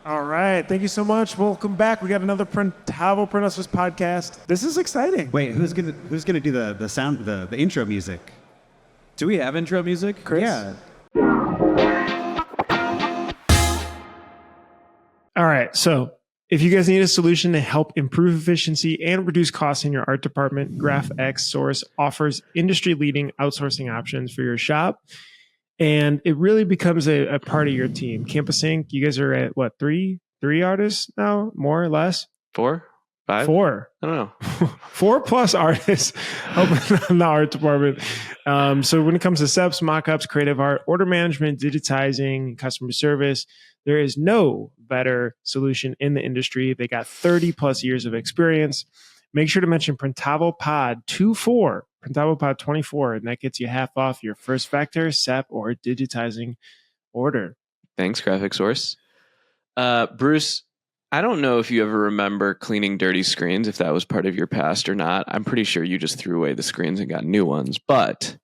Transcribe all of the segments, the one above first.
All right. Thank you so much. Welcome back. We got another Printavo Print Hustlers podcast. This is exciting. Wait, who's gonna do the sound the intro music? Do we have intro music? Chris? Yeah. All right. So if you guys need a solution to help improve efficiency and reduce costs in your art department, GraphX Source offers industry-leading outsourcing options for your shop. And it really becomes a part of your team. Campus Inc., you guys are at what, three artists now, more or less? 4? 5? 4. I don't know. 4+ artists helping in the art department. So when it comes to steps, mockups, creative art, order management, digitizing, customer service, there is no better solution in the industry. They got 30+ years of experience. Make sure to mention Printavo Pod 24, Printavo Pod 24, and that gets you half off your first vector, SEP, or digitizing order. Thanks, Graphic Source. Bruce, I don't know if you ever remember cleaning dirty screens, if that was part of your past or not. I'm pretty sure you just threw away the screens and got new ones, but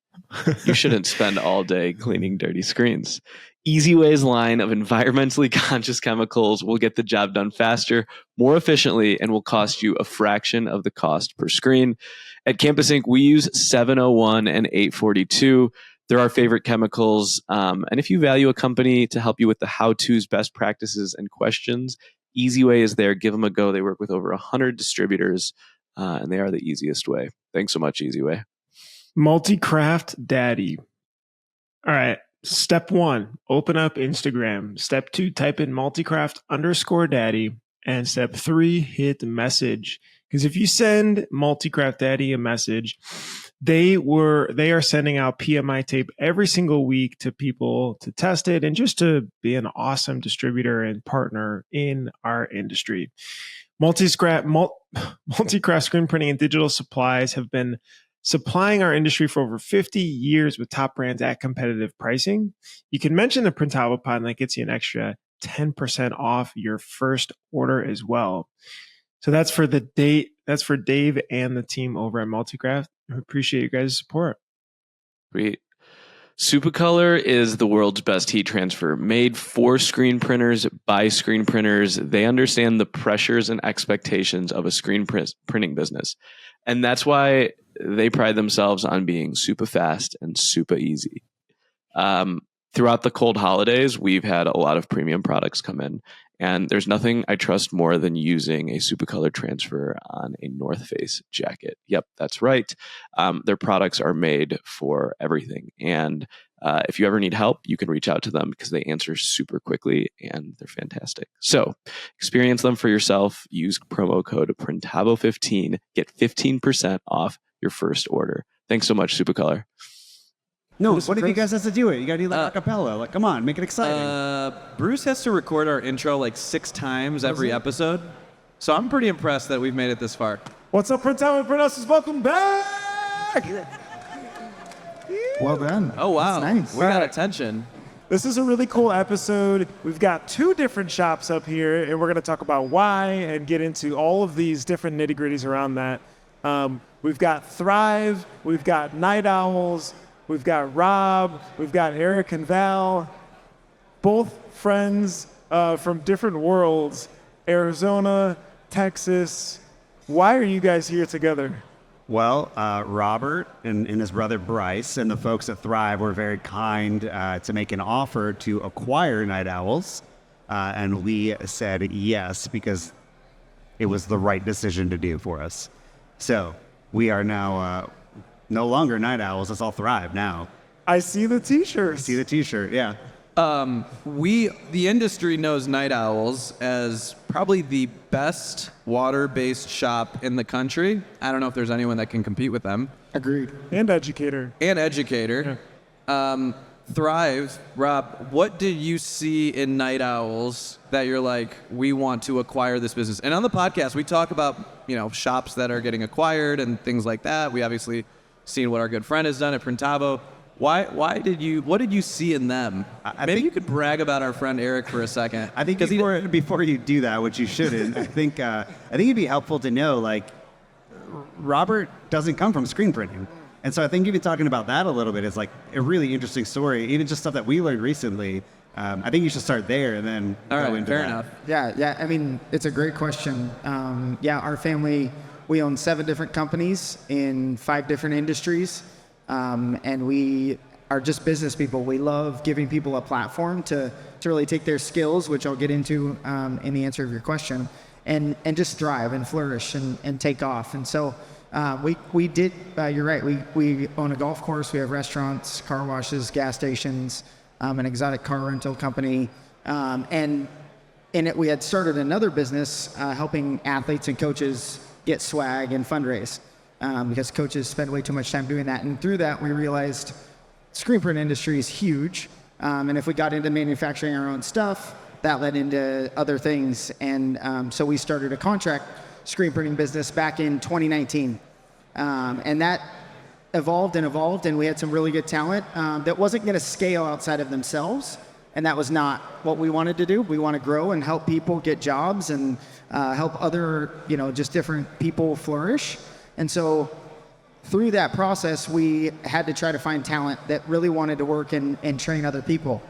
you shouldn't spend all day cleaning dirty screens. EasyWay's line of environmentally conscious chemicals will get the job done faster, more efficiently, and will cost you a fraction of the cost per screen. At Campus Inc., we use 701 and 842. They're our favorite chemicals. And if you value a company to help you with the how-tos, best practices, and questions, EasyWay is there. Give them a go. They work with over 100 distributors, and they are the easiest way. Thanks so much, EasyWay. Multicraft Daddy. All right. Step 1, open up Instagram. Step 2, type in multicraft_daddy. And step 3, hit message. Because if you send Multicraft Daddy a message, they are sending out PMI tape every single week to people to test it and just to be an awesome distributor and partner in our industry. Multicraft screen printing and digital supplies have been supplying our industry for over 50 years with top brands at competitive pricing. You can mention the Printavo Pod and that gets you an extra 10% off your first order as well. So that's for Dave and the team over at Multicraft. I appreciate you guys' support. Great. Supercolor is the world's best heat transfer, made for screen printers by screen printers. They understand the pressures and expectations of a screen printing business. And that's why they pride themselves on being super fast and super easy. Throughout the cold holidays, we've had a lot of premium products come in. And there's nothing I trust more than using a Supercolor transfer on a North Face jacket. Yep, that's right. Their products are made for everything. And if you ever need help, you can reach out to them because they answer super quickly and they're fantastic. So experience them for yourself. Use promo code Printavo15. Get 15% off your first order. Thanks so much, Supercolor. No, what if you guys have to do it? You gotta do like acapella. Like, come on, make it exciting. Bruce has to record our intro like 6 times every episode. So I'm pretty impressed that we've made it this far. What's up, Printavo and Print Hustlers? Welcome back! Well done. Oh, wow. That's nice. We got attention. This is a really cool episode. We've got 2 different shops up here, and we're going to talk about why and get into all of these different nitty-gritties around that. We've got Thrive, we've got Night Owls, we've got Rob, we've got Eric and Val, both friends from different worlds, Arizona, Texas. Why are you guys here together? Well, Robert and his brother Bryce and the folks at Thrive were very kind to make an offer to acquire Night Owls. And we said yes because it was the right decision to do for us. So we are now no longer Night Owls. It's all Thrive now. I see the t-shirts. See the t-shirt, yeah. The industry knows Night Owls as probably the best water-based shop in the country. I don't know if there's anyone that can compete with them. Agreed. And educator. Yeah. Thrive, Rob, what did you see in Night Owls that you're like, we want to acquire this business? And on the podcast, we talk about, shops that are getting acquired and things like that. We obviously seen what our good friend has done at Printavo. What did you see in them? Maybe you could brag about our friend Eric for a second. I think before you do that, which you shouldn't, I think it'd be helpful to know, like, Robert doesn't come from screen printing. And so I think even talking about that a little bit is like a really interesting story, even just stuff that we learned recently. I think you should start there and then All go right, into fair that. enough. Yeah. I mean, it's a great question. Our family, we own 7 different companies in 5 different industries, and we are just business people. We love giving people a platform to really take their skills, which I'll get into in the answer of your question, and just thrive and flourish and take off. And so we did. You're right. We own a golf course. We have restaurants, car washes, gas stations, an exotic car rental company, and in it we had started another business helping athletes and coaches get swag and fundraise because coaches spend way too much time doing that. And through that, we realized screen print industry is huge, and if we got into manufacturing our own stuff, that led into other things. And so we started a contract screen printing business back in 2019, and that evolved, and we had some really good talent that wasn't going to scale outside of themselves, and that was not what we wanted to do. We want to grow and help people get jobs and help other, just different people flourish. And so through that process, we had to try to find talent that really wanted to work and train other people.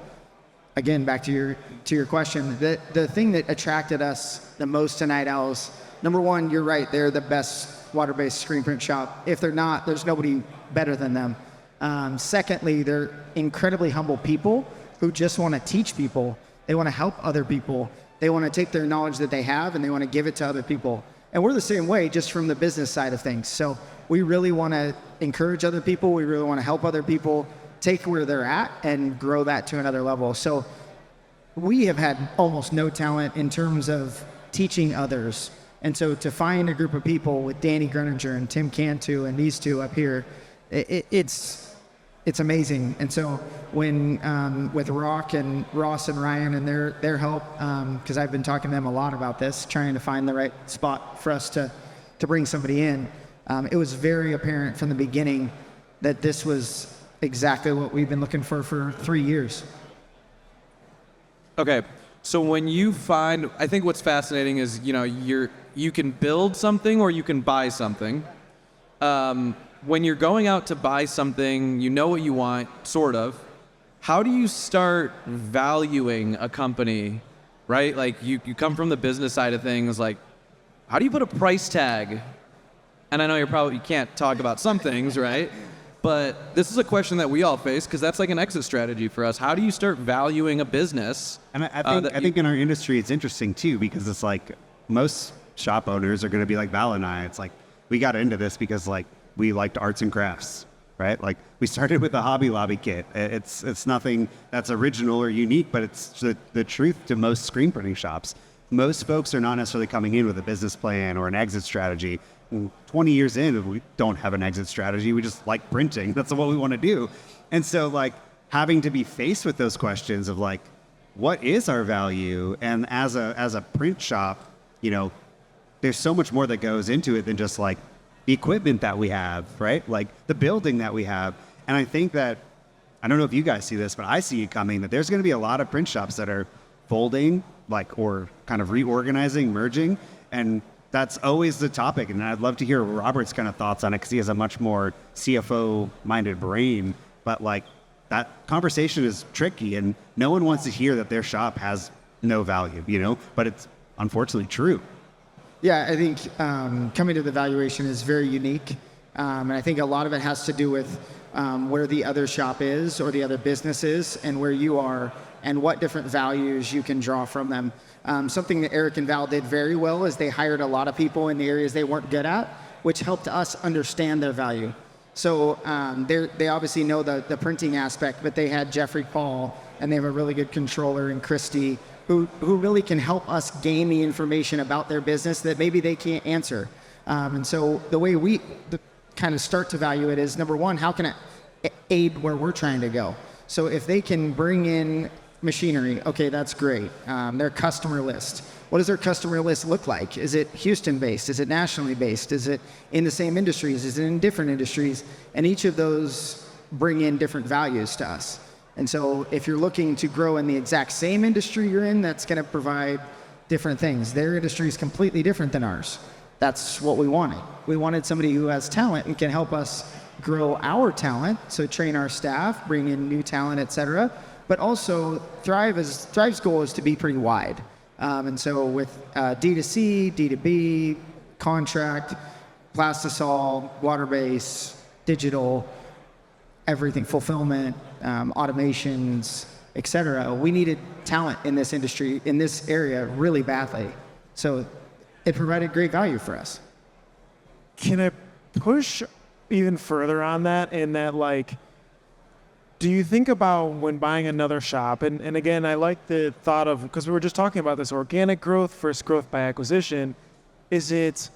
Again, back to your question, the thing that attracted us the most to Night Owls, number one, you're right, they're the best water-based screen print shop. If they're not, there's nobody better than them. Secondly, they're incredibly humble people who just want to teach people. They want to help other people. They want to take their knowledge that they have and they want to give it to other people. And we're the same way, just from the business side of things. So we really want to encourage other people. We really want to help other people take where they're at and grow that to another level. So we have had almost no talent in terms of teaching others. And so to find a group of people with Danny Gruninger and Tim Cantu and these two up here, it's amazing. And so when with Rock and Ross and Ryan and their help, because I've been talking to them a lot about this, trying to find the right spot for us to bring somebody in, it was very apparent from the beginning that this was exactly what we've been looking for 3 years. Okay, so when you find, I think what's fascinating is, you can build something or you can buy something. When you're going out to buy something, you know what you want, sort of. How do you start valuing a company, right? Like you come from the business side of things, like how do you put a price tag? And I know you can't talk about some things, right? But this is a question that we all face because that's like an exit strategy for us. How do you start valuing a business? And I think in our industry, it's interesting too, because it's like most shop owners are going to be like Val and I. It's like, we got into this because like we liked arts and crafts, right? Like we started with a Hobby Lobby kit. It's nothing that's original or unique, but it's the truth to most screen printing shops. Most folks are not necessarily coming in with a business plan or an exit strategy. 20 years in, we don't have an exit strategy. We just like printing. That's what we want to do. And so like having to be faced with those questions of like, what is our value? And as a print shop, there's so much more that goes into it than just like the equipment that we have, right? Like the building that we have. And I think that, I don't know if you guys see this, but I see it coming, that there's going to be a lot of print shops that are folding, like, or kind of reorganizing, merging. And that's always the topic. And I'd love to hear Robert's kind of thoughts on it because he has a much more CFO-minded brain. But like that conversation is tricky and no one wants to hear that their shop has no value, but it's unfortunately true. Yeah, I think coming to the valuation is very unique. And I think a lot of it has to do with where the other shop is or the other business is and where you are and what different values you can draw from them. Something that Eric and Val did very well is they hired a lot of people in the areas they weren't good at, which helped us understand their value. So they obviously know the printing aspect, but they had Jeffrey Paul, and they have a really good controller in Christy, who really can help us gain the information about their business that maybe they can't answer. And so the way we kind of start to value it is, number one, how can it aid where we're trying to go? So if they can bring in machinery, okay, that's great. Their customer list. What does their customer list look like? Is it Houston-based? Is it nationally based? Is it in the same industries? Is it in different industries? And each of those bring in different values to us. And so if you're looking to grow in the exact same industry you're in, that's going to provide different things. Their industry is completely different than ours. That's what we wanted. We wanted somebody who has talent and can help us grow our talent, so train our staff, bring in new talent, et cetera, But also, Thrive's goal is to be pretty wide. And so with D2C, D2B, contract, plastisol, water-based, digital, everything, fulfillment, automations, etc. We needed talent in this industry, in this area, really badly. So it provided great value for us. Can I push even further on that in that, like, do you think about when buying another shop, and again, I like the thought of, because we were just talking about this organic growth versus growth by acquisition, is it,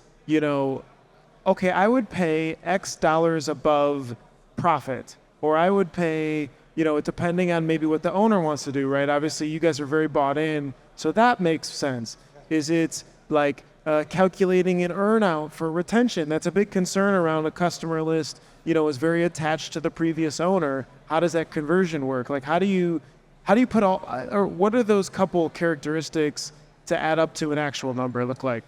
okay, I would pay X dollars above profit, or I would pay, depending on maybe what the owner wants to do, right? Obviously, you guys are very bought in, so that makes sense. Is it like calculating an earnout for retention? That's a big concern around a customer list, is very attached to the previous owner. How does that conversion work? Like, how do you put all, or what are those couple characteristics to add up to an actual number look like?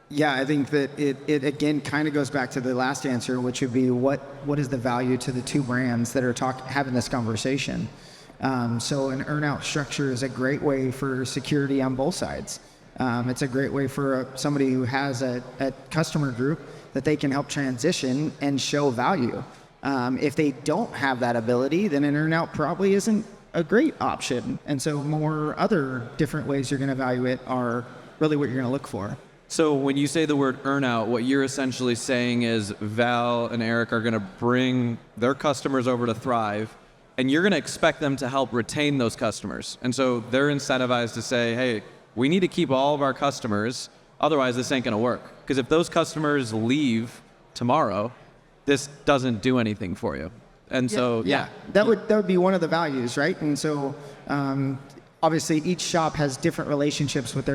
Yeah, I think that it again kind of goes back to the last answer, which would be what is the value to the two brands that are having this conversation. So an earnout structure is a great way for security on both sides. It's a great way for somebody who has a customer group that they can help transition and show value. If they don't have that ability, then an earnout probably isn't a great option. And so more other different ways you're going to evaluate are really what you're going to look for. So when you say the word earnout, what you're essentially saying is Val and Eric are going to bring their customers over to Thrive, and you're going to expect them to help retain those customers. And so they're incentivized to say, hey, we need to keep all of our customers, otherwise this ain't going to work. Because if those customers leave tomorrow, this doesn't do anything for you. And so, yeah. That would be one of the values, right? And so obviously each shop has different relationships with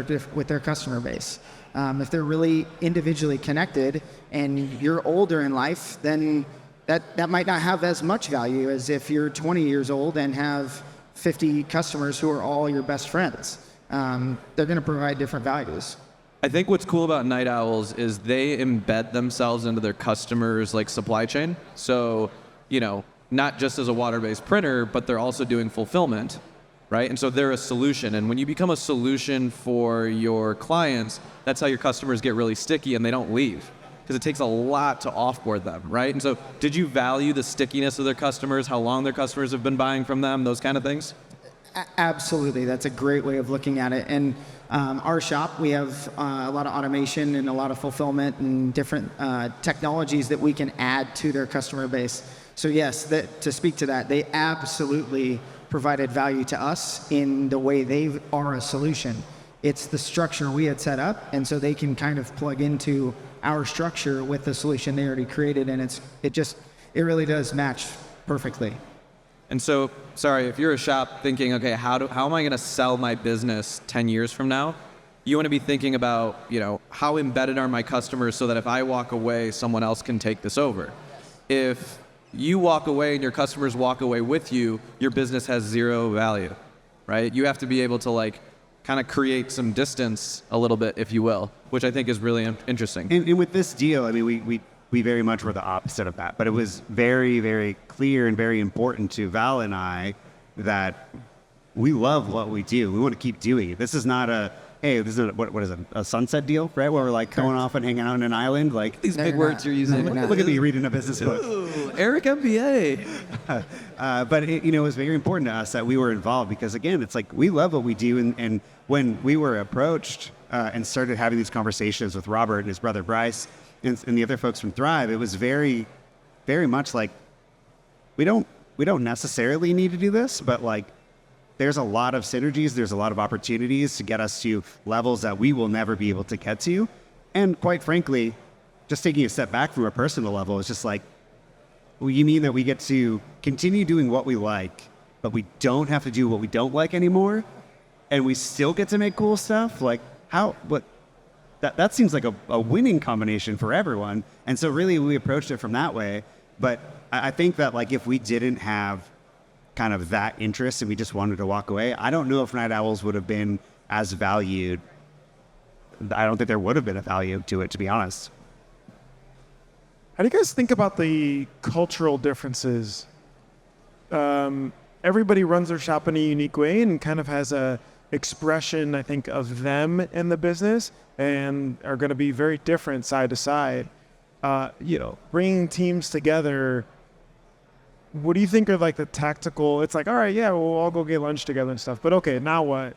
their customer base. If they're really individually connected and you're older in life, then that might not have as much value as if you're 20 years old and have 50 customers who are all your best friends. They're going to provide different values. I think what's cool about Nite Owls is they embed themselves into their customers' supply chain. So, not just as a water-based printer, but they're also doing fulfillment, right? And so they're a solution. And when you become a solution for your clients, that's how your customers get really sticky and they don't leave, because it takes a lot to offboard them, right? And so did you value the stickiness of their customers, how long their customers have been buying from them, those kind of things? Absolutely. That's a great way of looking at it. And our shop, we have a lot of automation and a lot of fulfillment and different technologies that we can add to their customer base. So yes, to speak to that, they absolutely provided value to us in the way they are a solution. It's the structure we had set up, and so they can kind of plug into our structure with the solution they already created, and it really does match perfectly. And so, sorry, if you're a shop thinking, okay, how am I going to sell my business 10 years from now? You want to be thinking about, how embedded are my customers so that if I walk away, someone else can take this over. If you walk away and your customers walk away with you, your business has zero value, right? You have to be able to kind of create some distance a little bit, if you will, which I think is really interesting. And with this deal, I mean, we very much were the opposite of that, but it was very, very clear and very important to Val and I that we love what we do. We want to keep doing it. This is not this is what is it, a sunset deal, right? Where we're going off and hanging out on an island. These big words you're using. Look at me reading a business book. Ooh, Eric MBA. But it was very important to us that we were involved because, again, it's we love what we do. And when we were approached and started having these conversations with Robert and his brother Bryce and the other folks from Thrive, it was very, very much we don't necessarily need to do this, but there's a lot of synergies, there's a lot of opportunities to get us to levels that we will never be able to get to. And quite frankly, just taking a step back from a personal level, it's just well, you mean that we get to continue doing what we like, but we don't have to do what we don't like anymore, and we still get to make cool stuff? That seems like a winning combination for everyone. And so really we approached it from that way. But I think that if we didn't have kind of that interest and we just wanted to walk away, I don't know if Nite Owls would have been as valued. I don't think there would have been a value to it, to be honest. How do you guys think about the cultural differences? And everybody runs their shop in a unique way and kind of has a expression, I think, of them in the business, and are going to be very different side to side. Bringing teams together, what do you think are like the tactical? It's like, all right, yeah, we'll all go get lunch together and stuff, but okay, now what?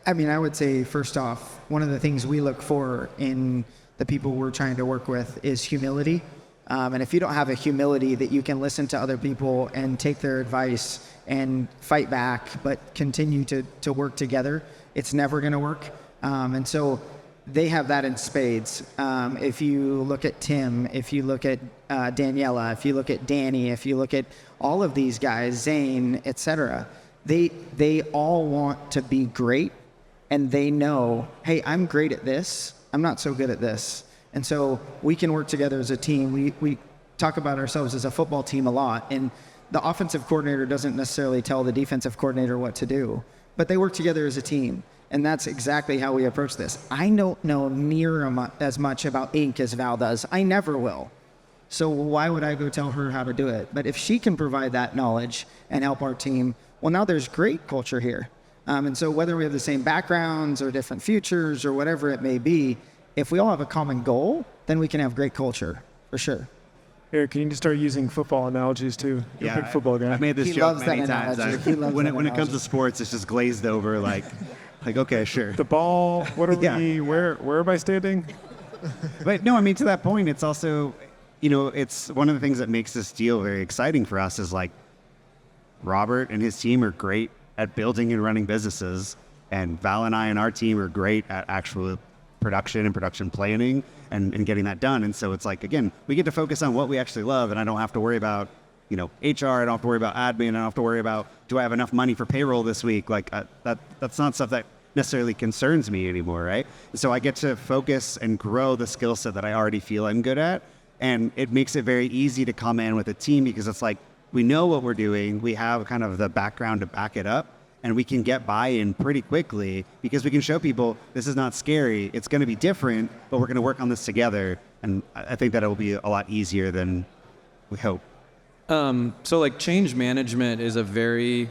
I mean, I would say, first off, one of the things we look for in the people we're trying to work with is humility. And if you don't have a humility that you can listen to other people and take their advice and fight back, but continue to work together, it's never going to work. And so they have that in spades. If you look at Tim, if you look at Daniela, if you look at Danny, if you look at all of these guys, Zane, etc., they all want to be great, and they know, hey, I'm great at this, I'm not so good at this. And so we can work together as a team. We talk about ourselves as a football team a lot, and the offensive coordinator doesn't necessarily tell the defensive coordinator what to do, but they work together as a team. And that's exactly how we approach this. I don't know near as much about ink as Val does. I never will. So why would I go tell her how to do it? But if she can provide that knowledge and help our team, well, now there's great culture here. And so whether we have the same backgrounds or different futures or whatever it may be, if we all have a common goal, then we can have great culture, for sure. Eric, can you just start using football analogies too? You're a big football guy. I've made this He joke loves many that times. analogy. He loves When that it comes analogy. to sports, it's just glazed over, like okay, sure. The ball, what are Yeah. we, where am I standing? But no, I mean, to that point, it's also, it's one of the things that makes this deal very exciting for us is like Robert and his team are great at building and running businesses, and Val and I and our team are great at actual production and production planning and getting that done. And so it's like, again, we get to focus on what we actually love, and I don't have to worry about, HR, I don't have to worry about admin, I don't have to worry about, do I have enough money for payroll this week? Like that's not stuff that necessarily concerns me anymore, right? So I get to focus and grow the skill set that I already feel I'm good at, and it makes it very easy to come in with a team because it's like, we know what we're doing, we have kind of the background to back it up, and we can get buy-in pretty quickly because we can show people this is not scary, it's going to be different, but we're going to work on this together. And I think that it will be a lot easier than we hope. So like change management is a very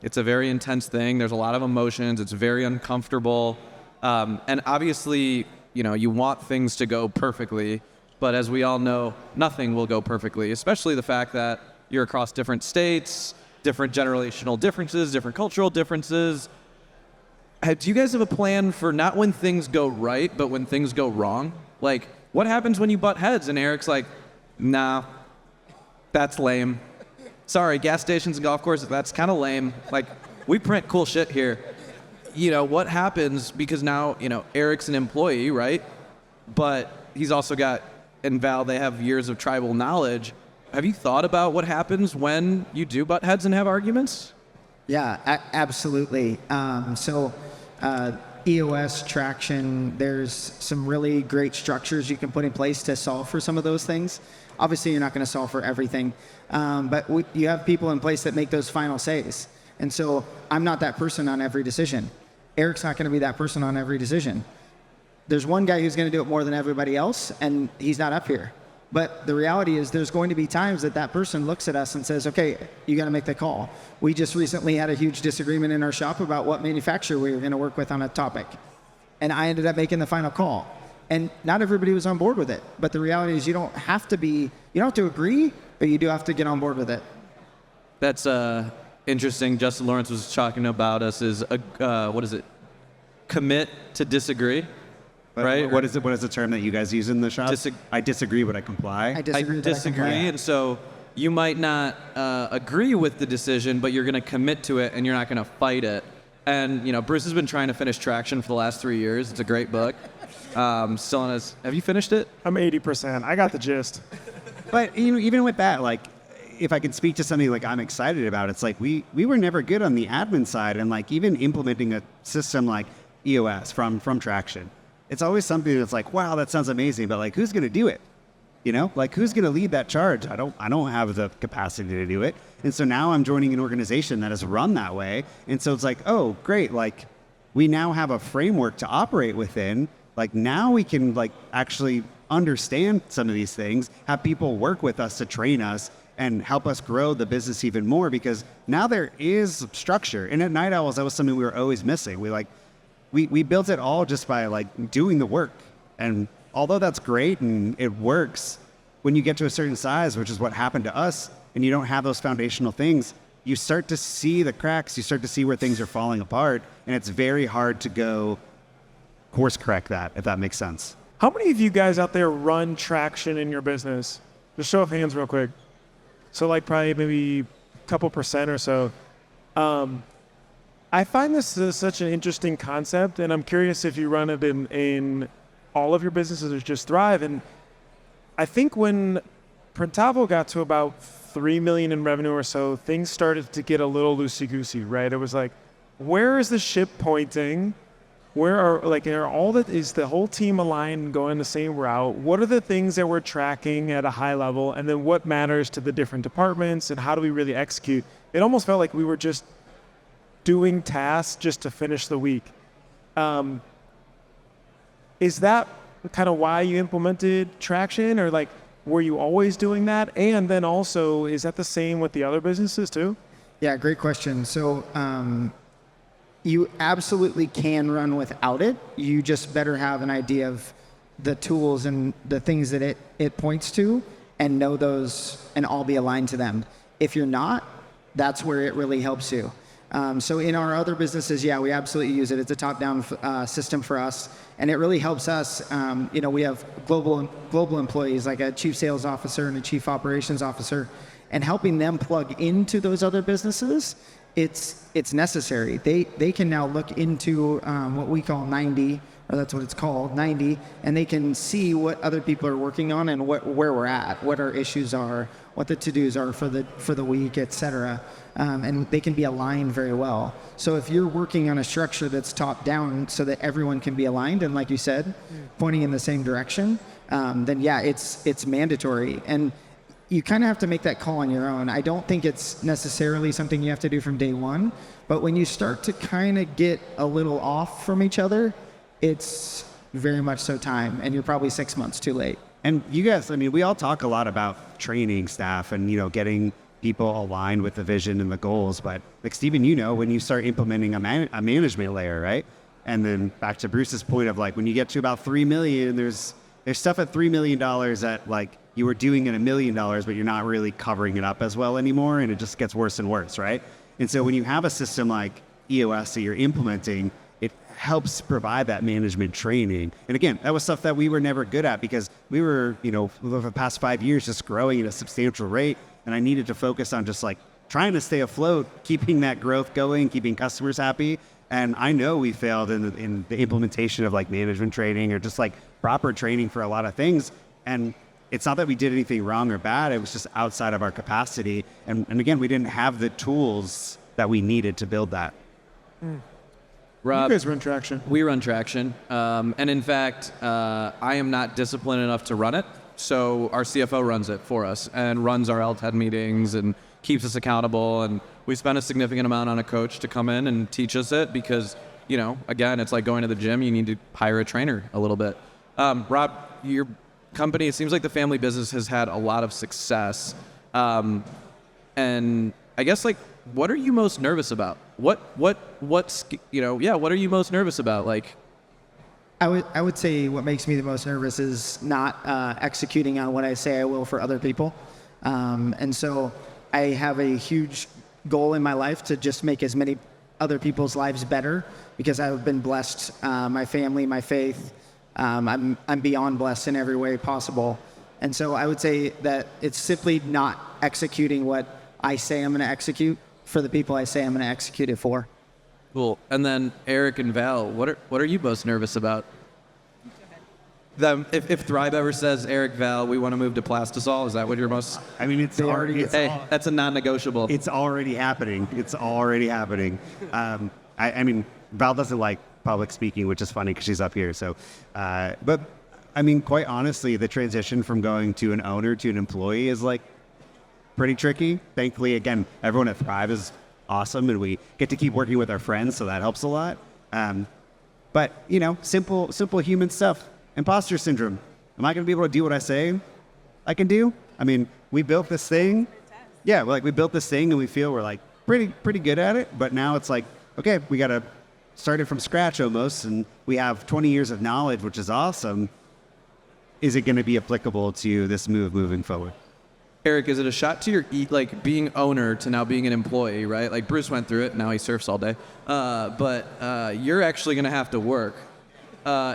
intense thing. There's a lot of emotions. It's very uncomfortable. And obviously, you want things to go perfectly, but as we all know, nothing will go perfectly, especially the fact that you're across different states, different generational differences, different cultural differences. Do you guys have a plan for not when things go right, but when things go wrong? Like, what happens when you butt heads and Eric's like, nah, that's lame. Sorry, gas stations and golf courses, that's kind of lame. Like, we print cool shit here. What happens, because now, Eric's an employee, right? But he's also got, and Val, they have years of tribal knowledge. Have you thought about what happens when you do butt heads and have arguments? Yeah, absolutely. EOS, traction, there's some really great structures you can put in place to solve for some of those things. Obviously, you're not going to solve for everything, but you have people in place that make those final says. And so I'm not that person on every decision. Eric's not going to be that person on every decision. There's one guy who's going to do it more than everybody else, and he's not up here. But the reality is there's going to be times that person looks at us and says, okay, you got to make the call. We just recently had a huge disagreement in our shop about what manufacturer we were going to work with on a topic. And I ended up making the final call. And not everybody was on board with it. But the reality is you don't have to agree, but you do have to get on board with it. That's interesting. Justin Lawrence was talking about us as, what is it? Commit to disagree. Right? What is the term that you guys use in the shop? I disagree, but I comply. I disagree. And so you might not agree with the decision, but you're going to commit to it, and you're not going to fight it. And Bruce has been trying to finish Traction for the last 3 years. It's a great book. Still on his. Have you finished it? I'm 80%. I got the gist. But even with that, like, if I can speak to something like I'm excited about, it's like we were never good on the admin side, and like even implementing a system like EOS from Traction. It's always something that's like, wow, that sounds amazing, but like, who's going to do it? Like, who's going to lead that charge? I don't have the capacity to do it. And so now I'm joining an organization that is run that way. And so it's like, oh, great. Like, we now have a framework to operate within. Like, now we can like actually understand some of these things, have people work with us to train us, and help us grow the business even more, because now there is structure. And at Night Owls, that was something we were always missing. We built it all just by like doing the work. And although that's great and it works, when you get to a certain size, which is what happened to us, and you don't have those foundational things, you start to see the cracks, you start to see where things are falling apart, and it's very hard to go course correct that, if that makes sense. How many of you guys out there run traction in your business? Just show of hands real quick. So like probably maybe a couple percent or so. I find this is such an interesting concept, and I'm curious if you run it in all of your businesses or just Thrive. And I think when Printavo got to about 3 million in revenue or so, things started to get a little loosey-goosey, right? It was like, where is the ship pointing? Is the whole team aligned and going the same route? What are the things that we're tracking at a high level? And then what matters to the different departments, and how do we really execute? It almost felt like we were just doing tasks just to finish the week. Is that kind of why you implemented traction, or like, were you always doing that? And then also, is that the same with the other businesses too? Yeah, great question. So you absolutely can run without it. You just better have an idea of the tools and the things that it points to, and know those and all be aligned to them. If you're not, that's where it really helps you. So in our other businesses, yeah, we absolutely use it. It's a top-down system for us, and it really helps us. We have global employees, like a chief sales officer and a chief operations officer, and helping them plug into those other businesses, it's necessary. They can now look into what we call 90, or that's what it's called, 90, and they can see what other people are working on and where we're at, what our issues are, what the to-dos are for the week, et cetera. And they can be aligned very well. So if you're working on a structure that's top down so that everyone can be aligned, and like you said, pointing in the same direction, then yeah, it's mandatory. And you kind of have to make that call on your own. I don't think it's necessarily something you have to do from day one, but when you start to kind of get a little off from each other, it's very much so time, and you're probably 6 months too late. And you guys, we all talk a lot about training staff and, getting people aligned with the vision and the goals. But like Steven, when you start implementing a management layer, right? And then back to Bruce's point of like, when you get to about 3 million, there's stuff at $3 million that like you were doing at $1 million, but you're not really covering it up as well anymore. And it just gets worse and worse, right? And so when you have a system like EOS that you're implementing, it helps provide that management training. And again, that was stuff that we were never good at, because we were, for the past 5 years, just growing at a substantial rate. And I needed to focus on just like trying to stay afloat, keeping that growth going, keeping customers happy. And I know we failed in the implementation of like management training, or just like proper training for a lot of things. And it's not that we did anything wrong or bad. It was just outside of our capacity. And again, we didn't have the tools that we needed to build that. Rob, you guys run traction. We run traction. And in fact, I am not disciplined enough to run it. So our CFO runs it for us and runs our LTED meetings and keeps us accountable. And we spend a significant amount on a coach to come in and teach us it, because, again, it's like going to the gym. You need to hire a trainer a little bit. Rob, your company, it seems like the family business has had a lot of success. And I guess, like, what are you most nervous about? What are you most nervous about? Like, I would say what makes me the most nervous is not executing on what I say I will for other people. And so I have a huge goal in my life to just make as many other people's lives better, because I've been blessed, my family, my faith. I'm beyond blessed in every way possible. And so I would say that it's simply not executing what I say I'm going to execute for the people I say I'm going to execute it for. Cool. And then Eric and Val, what are you most nervous about? If Thrive ever says, Eric, Val, we want to move to Plastisol, is that what you're most... it's already... that's a non-negotiable. It's already happening. Val doesn't like public speaking, which is funny because she's up here. So, but quite honestly, the transition from going to an owner to an employee is like pretty tricky. Thankfully, again, everyone at Thrive is awesome, and we get to keep working with our friends, so that helps a lot. But simple human stuff. Imposter syndrome. Am I going to be able to do what I say I can do? We built this thing. yeah, like we built this thing and we feel we're like pretty good at it, but now it's like, okay, we got to start it from scratch almost, and we have 20 years of knowledge, which is awesome. Is it going to be applicable to this moving forward? Eric, is it a shot to your like being owner to now being an employee, right? Like Bruce went through it, now he surfs all day. But you're actually going to have to work.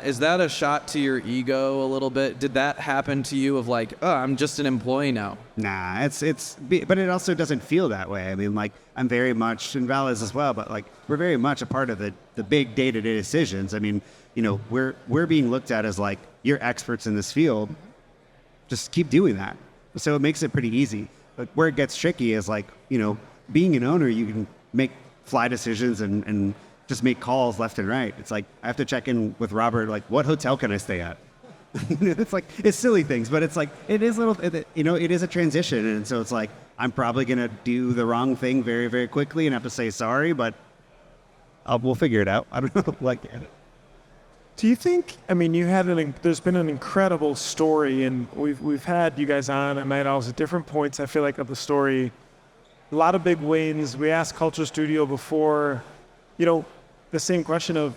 Is that a shot to your ego a little bit? Did that happen to you of like, oh, I'm just an employee now? Nah, but it also doesn't feel that way. I mean, like, I'm very much, and Val is as well, but like, we're very much a part of the big day-to-day decisions. I mean, you know, we're being looked at as like, you're experts in this field. Just keep doing that. So it makes it pretty easy. But where it gets tricky is like, you know, being an owner, you can make fly decisions and just make calls left and right. It's like, I have to check in with Robert, like, what hotel can I stay at? It's like, it's silly things, but it's like, it is it is a transition. And so it's like, I'm probably going to do the wrong thing very, very quickly and have to say sorry, but we'll figure it out. I don't know. Like, Do you think? I mean, there's been an incredible story, and we've had you guys on at Night Owls at different points. I feel like of the story, a lot of big wins. We asked Culture Studio before, you know, the same question of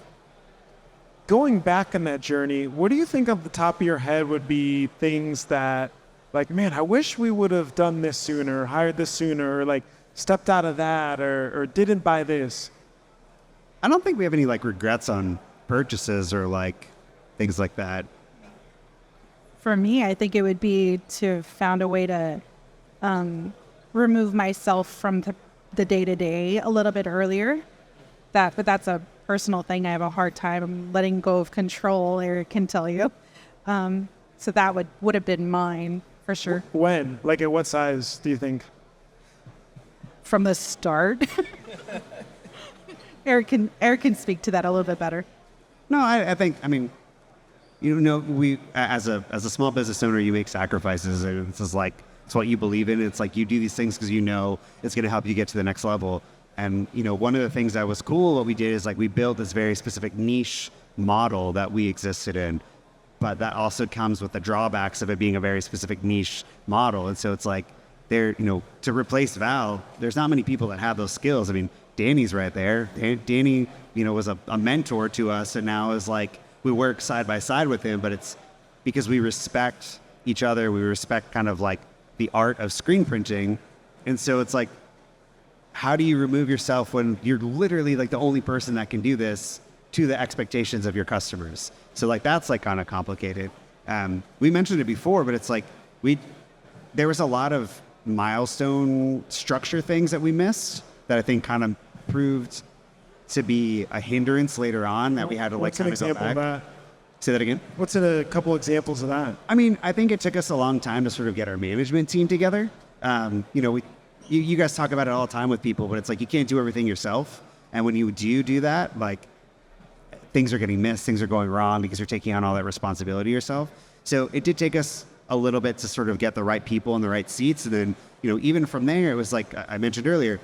going back on that journey. What do you think off the top of your head would be things that, like, man, I wish we would have done this sooner, hired this sooner, or like stepped out of that, or didn't buy this? I don't think we have any like regrets on purchases or like things like that. For me, I think it would be to have found a way to remove myself from the day-to-day a little bit earlier. But that's a personal thing. I have a hard time letting go of control, Eric can tell you. So that would have been mine for sure. When? Like at what size do you think? From the start. Eric can speak to that a little bit better. No, I think, I mean, you know, we, as a small business owner, you make sacrifices, and it's just like, it's what you believe in. It's like you do these things because you know it's going to help you get to the next level. And, you know, one of the things that was cool, what we did is like we built this very specific niche model that we existed in. But that also comes with the drawbacks of it being a very specific niche model. And so it's like, you know, to replace Val, there's not many people that have those skills. I mean, Danny's right there. Danny, you know, was a mentor to us, and now is like, we work side by side with him, but it's because we respect each other. We respect kind of like the art of screen printing. And so it's like, how do you remove yourself when you're literally like the only person that can do this to the expectations of your customers? So like, that's like kind of complicated. We mentioned it before, but it's like, there was a lot of milestone structure things that we missed that I think kind of proved to be a hindrance later on that we had to like kind of go back. Of that? Say that again? What's a couple examples of that? I mean, I think it took us a long time to sort of get our management team together. You know, you guys talk about it all the time with people, but it's like you can't do everything yourself. And when you do that, like things are getting missed, things are going wrong because you're taking on all that responsibility yourself. So it did take us a little bit to sort of get the right people in the right seats. And then, you know, even from there, it was like I mentioned earlier,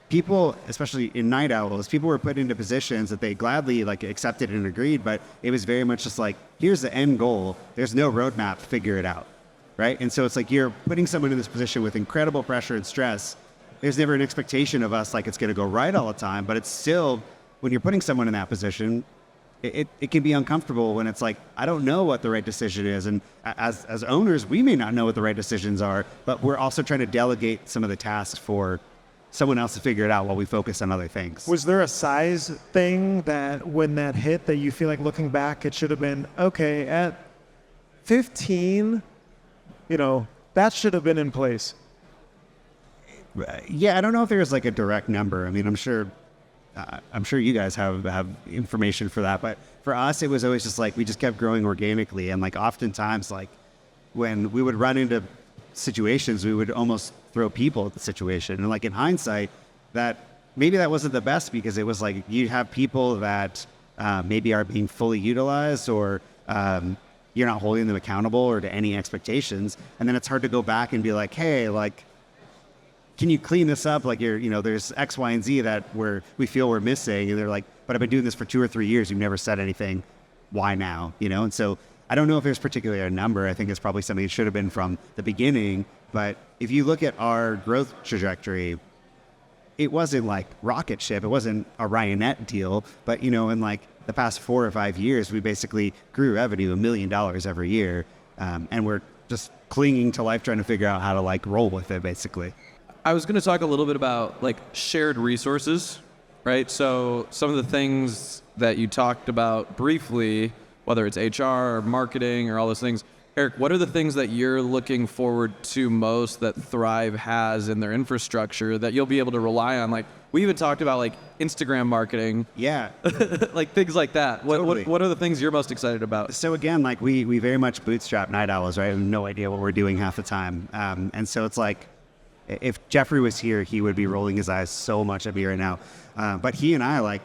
people, especially in Night Owls, people were put into positions that they gladly like accepted and agreed, but it was very much just like, here's the end goal. There's no roadmap, figure it out, right? And so it's like you're putting someone in this position with incredible pressure and stress. There's never an expectation of us like it's going to go right all the time, but it's still, when you're putting someone in that position, it can be uncomfortable when it's like, I don't know what the right decision is. And as owners, we may not know what the right decisions are, but we're also trying to delegate some of the tasks for someone else to figure it out while we focus on other things. Was there a size thing that when that hit that you feel like looking back, it should have been, okay, at 15, you know, that should have been in place? Yeah, I don't know if there's like a direct number. I mean, I'm sure you guys have information for that, but for us, it was always just like, we just kept growing organically. And like oftentimes, like when we would run into situations, we would almost throw people at the situation. And like in hindsight, that maybe that wasn't the best, because it was like you have people that maybe are being fully utilized, or you're not holding them accountable or to any expectations. And then it's hard to go back and be like, hey, like, can you clean this up? Like there's X, Y, and Z that we feel we're missing. And they're like, but I've been doing this for 2 or 3 years. You've never said anything. Why now? And so I don't know if there's particularly a number. I think it's probably something that should have been from the beginning. But if you look at our growth trajectory, it wasn't like rocket ship. It wasn't a Ryanette deal. But, in like the past 4 or 5 years, we basically grew revenue $1 million every year. And we're just clinging to life, trying to figure out how to like roll with it, basically. I was going to talk a little bit about like shared resources, right? So some of the things that you talked about briefly, whether it's HR or marketing or all those things, Eric, what are the things that you're looking forward to most that Thrive has in their infrastructure that you'll be able to rely on? Like we even talked about like Instagram marketing. Yeah. Like things like that. Totally. What are the things you're most excited about? So again, like we very much bootstrap Night Owls, right? I have no idea what we're doing half the time. And so it's like, if Jeffrey was here, he would be rolling his eyes so much at me right now. But he and I like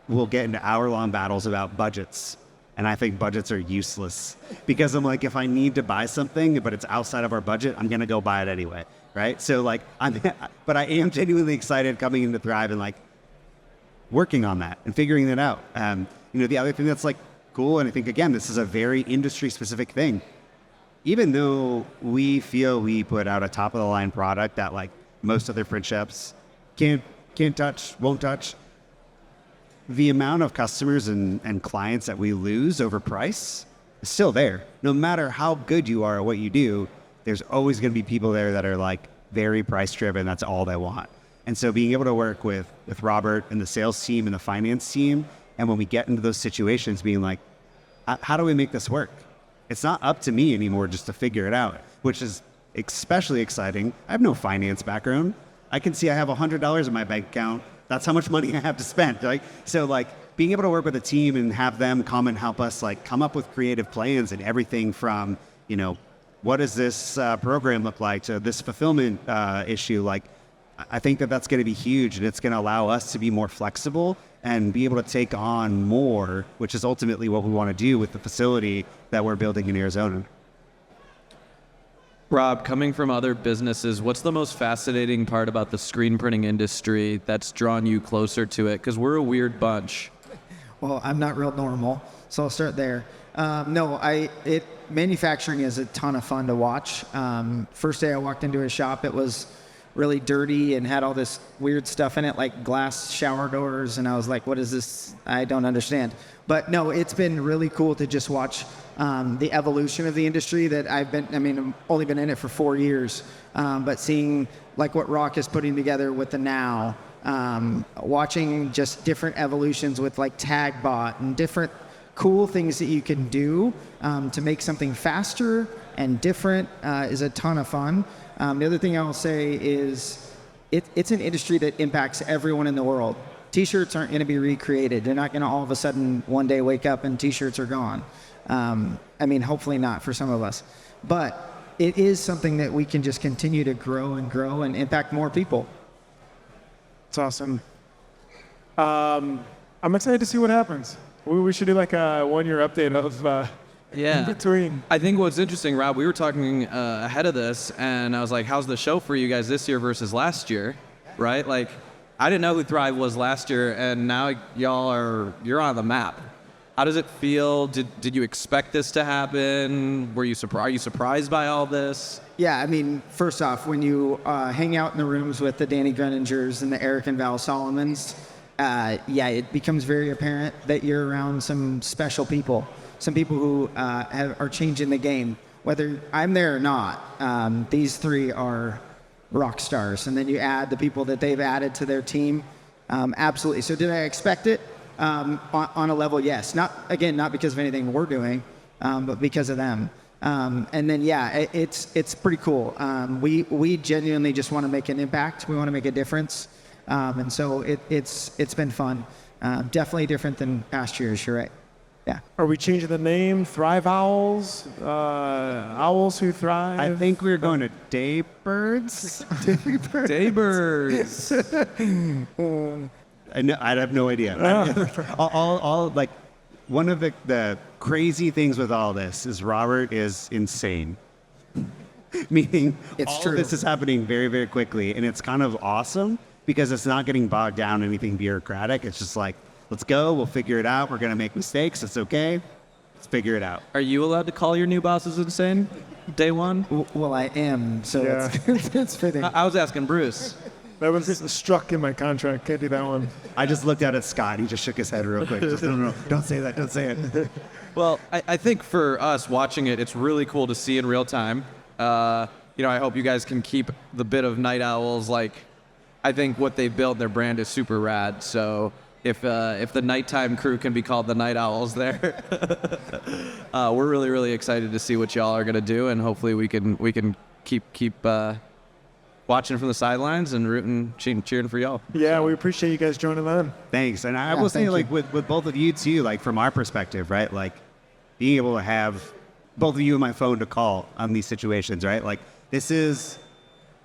will get into hour-long battles about budgets. And I think budgets are useless because I'm like, if I need to buy something, but it's outside of our budget, I'm going to go buy it anyway. Right. So like, but I am genuinely excited coming into Thrive and like working on that and figuring that out. The other thing that's like cool. And I think, again, this is a very industry specific thing. Even though we feel we put out a top of the line product that like most other print shops can't touch, won't touch, the amount of customers and clients that we lose over price is still there. No matter how good you are at what you do, there's always going to be people there that are like very price driven. That's all they want. And so being able to work with Robert and the sales team and the finance team, and when we get into those situations, being like, how do we make this work? It's not up to me anymore just to figure it out, which is especially exciting. I have no finance background. I can see I have $100 in my bank account. That's how much money I have to spend. Right? So like being able to work with a team and have them come and help us like come up with creative plans and everything from, what does this program look like to this fulfillment issue? Like, I think that's going to be huge, and it's going to allow us to be more flexible and be able to take on more, which is ultimately what we want to do with the facility that we're building in Arizona. Rob, coming from other businesses, what's the most fascinating part about the screen printing industry that's drawn you closer to it? Because we're a weird bunch. Well, I'm not real normal, so I'll start there. Manufacturing is a ton of fun to watch. First day I walked into a shop, it was really dirty and had all this weird stuff in it, like glass shower doors, and I was like, what is this? I don't understand. But no, it's been really cool to just watch the evolution of the industry that I've only been in it for 4 years, but seeing like what Rock is putting together with the Now, watching just different evolutions with like TagBot and different cool things that you can do to make something faster and different is a ton of fun. The other thing I will say is it's an industry that impacts everyone in the world. T-shirts aren't going to be recreated. They're not going to all of a sudden one day wake up and T-shirts are gone. Hopefully not for some of us. But it is something that we can just continue to grow and impact more people. It's awesome. I'm excited to see what happens. We should do like a 1-year update of in between. I think what's interesting, Rob, we were talking ahead of this, and I was like, how's the show for you guys this year versus last year, right? Like, I didn't know who Thrive was last year, and now you're on the map. How does it feel? Did you expect this to happen? Are you surprised by all this? Yeah, first off, when you hang out in the rooms with the Danny Greningers and the Eric and Val Solomons, it becomes very apparent that you're around some special people, some people who are changing the game. Whether I'm there or not, these three are rock stars. And then you add the people that they've added to their team. Absolutely. So did I expect it? On a level, yes. Not because of anything we're doing, but because of them. It's pretty cool. We genuinely just want to make an impact. We want to make a difference. And so it's been fun. Definitely different than past years. You're right. Yeah. Are we changing the name? Thrive Owls? Owls who thrive? I think we're going to Daybirds. Daybirds. I have no idea. All like one of the crazy things with all this is Robert is insane. Meaning it's all true. Of this is happening very, very quickly, and it's kind of awesome because it's not getting bogged down in anything bureaucratic. It's just like, let's go. We'll figure it out. We're going to make mistakes. It's okay. Let's figure it out. Are you allowed to call your new bosses insane? Day one? Well, I am, so Yeah. it's fitting. I was asking Bruce. That was struck in my contract. Can't do that one. I just looked out at Scott. He just shook his head real quick. Just, no, don't say that. Don't say it. Well, I think for us watching it, it's really cool to see in real time. I hope you guys can keep the bit of Night Owls. Like, I think what they've built, their brand is super rad. So if the nighttime crew can be called the Night Owls there, we're really, really excited to see what y'all are gonna do, and hopefully we can keep watching from the sidelines and rooting, cheering for y'all. Yeah, we appreciate you guys joining on. Thanks. And I will say, thank like, with both of you, too, like, from our perspective, right? Like, being able to have both of you on my phone to call on these situations, right? Like, this is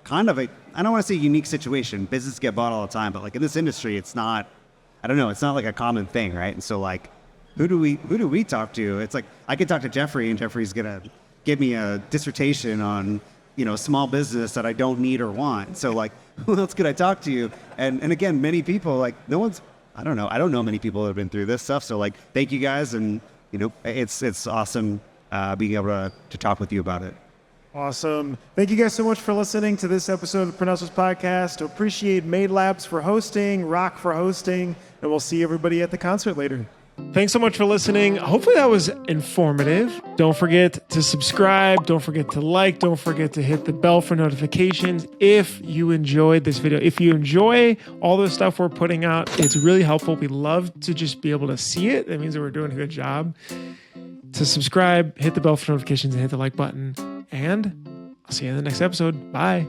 kind of I don't want to say unique situation. Businesses get bought all the time, but, like, in this industry, it's not, I don't know, it's not like a common thing, right? And so, like, who do we talk to? It's like, I could talk to Jeffrey, and Jeffrey's going to give me a dissertation on, small business that I don't need or want. So, like, who else could I talk to? And again, many people, like, I don't know many people that have been through this stuff. So, like, thank you guys. And, it's awesome being able to talk with you about it. Awesome. Thank you guys so much for listening to this episode of the Printhouse Podcast. Appreciate Made Labs for hosting, Rock for hosting, and we'll see everybody at the concert later. Thanks so much for listening. Hopefully that was informative. Don't forget to subscribe. Don't forget to like. Don't forget to hit the bell for notifications if you enjoyed this video. If you enjoy all the stuff we're putting out, it's really helpful. We love to just be able to see it. That means that we're doing a good job. To subscribe, hit the bell for notifications, and hit the like button. And I'll see you in the next episode. Bye.